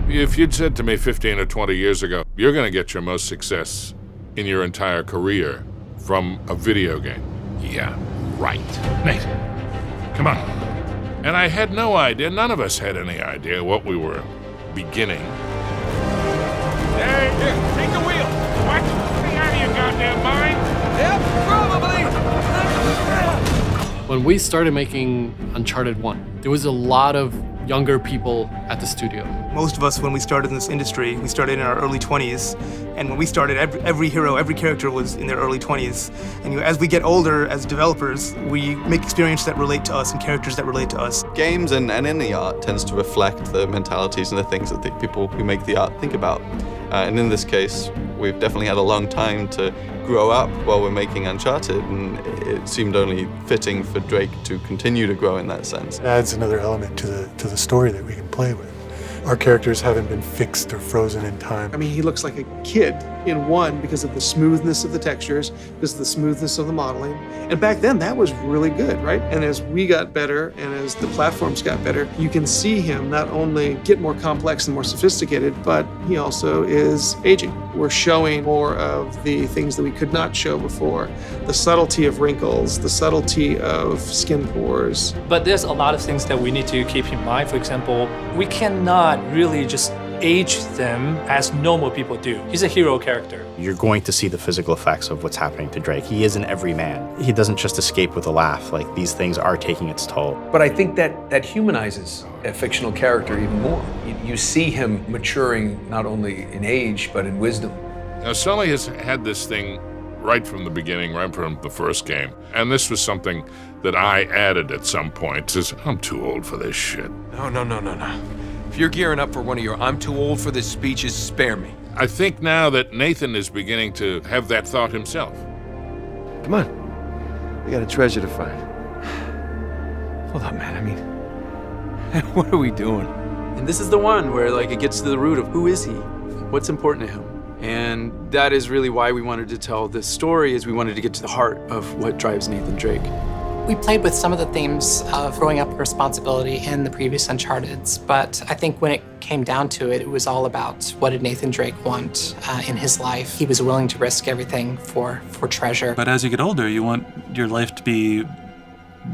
If you'd said to me 15 or 20 years ago, you're going to get your most success in your entire career from a video game. Yeah, right. Nate, come on. And I had no idea, none of us had any idea what we were beginning. Hey, here, take the wheel. What? Stay out of your goddamn mind. Yep, probably. When we started making Uncharted 1, there was a lot of younger people at the studio. Most of us, when we started in this industry, we started in our early 20s. And when we started, every hero, every character was in their early 20s. And as we get older as developers, we make experiences that relate to us and characters that relate to us. Games and any art tends to reflect the mentalities and the things that the people who make the art think about. And in this case, we've definitely had a long time to grow up while we're making Uncharted, and it seemed only fitting for Drake to continue to grow in that sense. It adds another element to the story that we can play with. Our characters haven't been fixed or frozen in time. I mean, he looks like a kid in 1 because of the smoothness of the textures, because of the smoothness of the modeling. And back then, that was really good, right? And as we got better and as the platforms got better, you can see him not only get more complex and more sophisticated, but he also is aging. We're showing more of the things that we could not show before. The subtlety of wrinkles, the subtlety of skin pores. But there's a lot of things that we need to keep in mind. For example, we cannot really just age them as normal people do. He's a hero character. You're going to see the physical effects of what's happening to Drake. He is an everyman. He doesn't just escape with a laugh. Like, these things are taking its toll. But I think that humanizes a fictional character even more. You see him maturing not only in age, but in wisdom. Now, Sully has had this thing right from the beginning, right from the first game. And this was something that I added at some point. Says, I'm too old for this shit. No. If you're gearing up for one of your I'm too old for this speeches, spare me. I think now that Nathan is beginning to have that thought himself. Come on. We got a treasure to find. Hold on, man. I mean, what are we doing? And this is the one where, like, it gets to the root of who is he? What's important to him? And that is really why we wanted to tell this story, is we wanted to get to the heart of what drives Nathan Drake. We played with some of the themes of growing up with responsibility in the previous Uncharted's, but I think when it came down to it, it was all about what did Nathan Drake want in his life. He was willing to risk everything for treasure. But as you get older, you want your life to be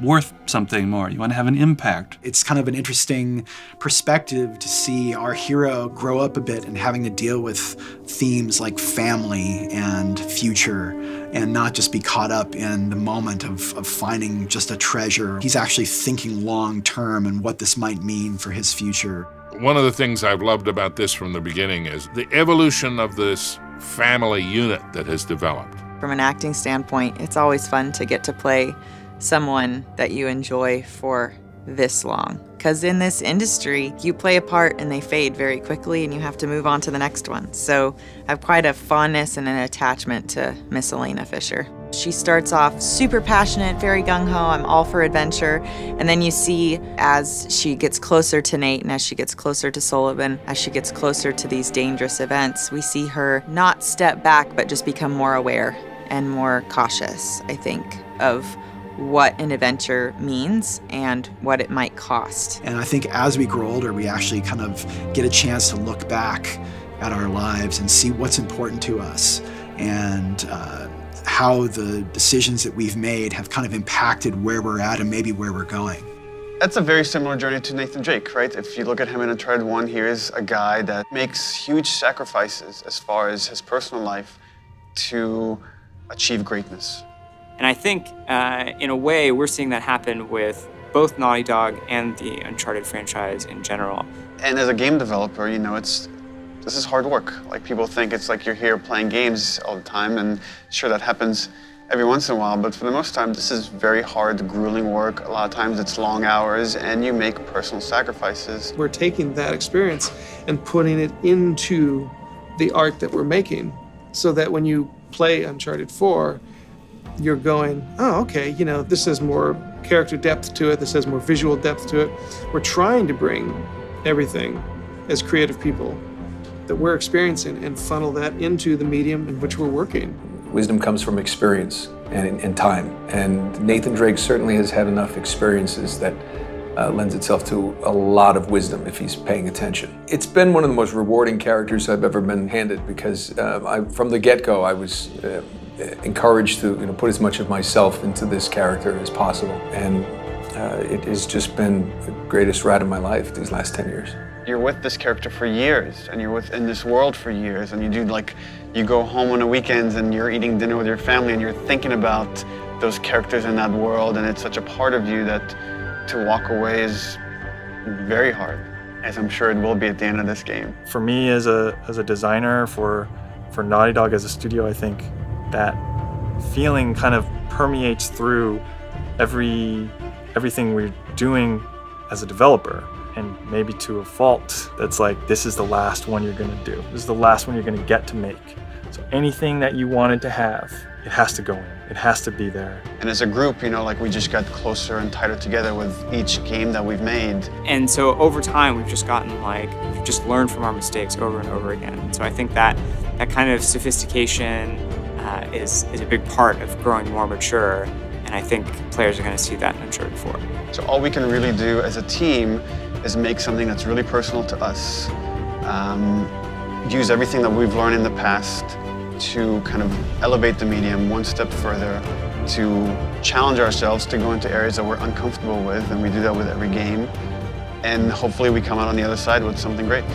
worth something more. You want to have an impact. It's kind of an interesting perspective to see our hero grow up a bit and having to deal with themes like family and future, and not just be caught up in the moment of finding just a treasure. He's actually thinking long term and what this might mean for his future. One of the things I've loved about this from the beginning is the evolution of this family unit that has developed. From an acting standpoint, it's always fun to get to play someone that you enjoy for this long. Because in this industry, you play a part and they fade very quickly and you have to move on to the next one. So I have quite a fondness and an attachment to Miss Elena Fisher. She starts off super passionate, very gung-ho, I'm all for adventure. And then you see as she gets closer to Nate and as she gets closer to Sullivan, as she gets closer to these dangerous events, we see her not step back, but just become more aware and more cautious, I think, of what an adventure means and what it might cost. And I think as we grow older, we actually kind of get a chance to look back at our lives and see what's important to us and how the decisions that we've made have kind of impacted where we're at and maybe where we're going. That's a very similar journey to Nathan Drake, right? If you look at him in Uncharted 1, here's a guy that makes huge sacrifices as far as his personal life to achieve greatness. And I think, in a way, we're seeing that happen with both Naughty Dog and the Uncharted franchise in general. And as a game developer, you know, this is hard work. Like, people think it's like you're here playing games all the time, and sure, that happens every once in a while, but for the most time, this is very hard, grueling work. A lot of times it's long hours, and you make personal sacrifices. We're taking that experience and putting it into the art that we're making, so that when you play Uncharted 4, you're going, oh, okay, you know, this has more character depth to it, this has more visual depth to it. We're trying to bring everything as creative people that we're experiencing and funnel that into the medium in which we're working. Wisdom comes from experience and time. And Nathan Drake certainly has had enough experiences that lends itself to a lot of wisdom if he's paying attention. It's been one of the most rewarding characters I've ever been handed because from the get-go I was encouraged to put as much of myself into this character as possible, and it has just been the greatest ride of my life these last 10 years. You're with this character for years, and you're in this world for years, and you go home on the weekends and you're eating dinner with your family and you're thinking about those characters in that world, and it's such a part of you that to walk away is very hard, as I'm sure it will be at the end of this game. For me as a designer, for Naughty Dog as a studio, I think that feeling kind of permeates through everything we're doing as a developer, and maybe to a fault. That's like, this is the last one you're gonna do. This is the last one you're gonna get to make. So anything that you wanted to have, it has to go in. It has to be there. And as a group, we just got closer and tighter together with each game that we've made. And so over time, we've just we've just learned from our mistakes over and over again. And so I think that kind of sophistication is a big part of growing more mature. And I think players are going to see that in Uncharted 4. So all we can really do as a team is make something that's really personal to us. Use everything that we've learned in the past to kind of elevate the medium one step further, to challenge ourselves to go into areas that we're uncomfortable with, and we do that with every game. And hopefully we come out on the other side with something great.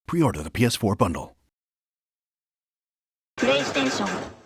Pre-order the PS4 bundle. プレイステーション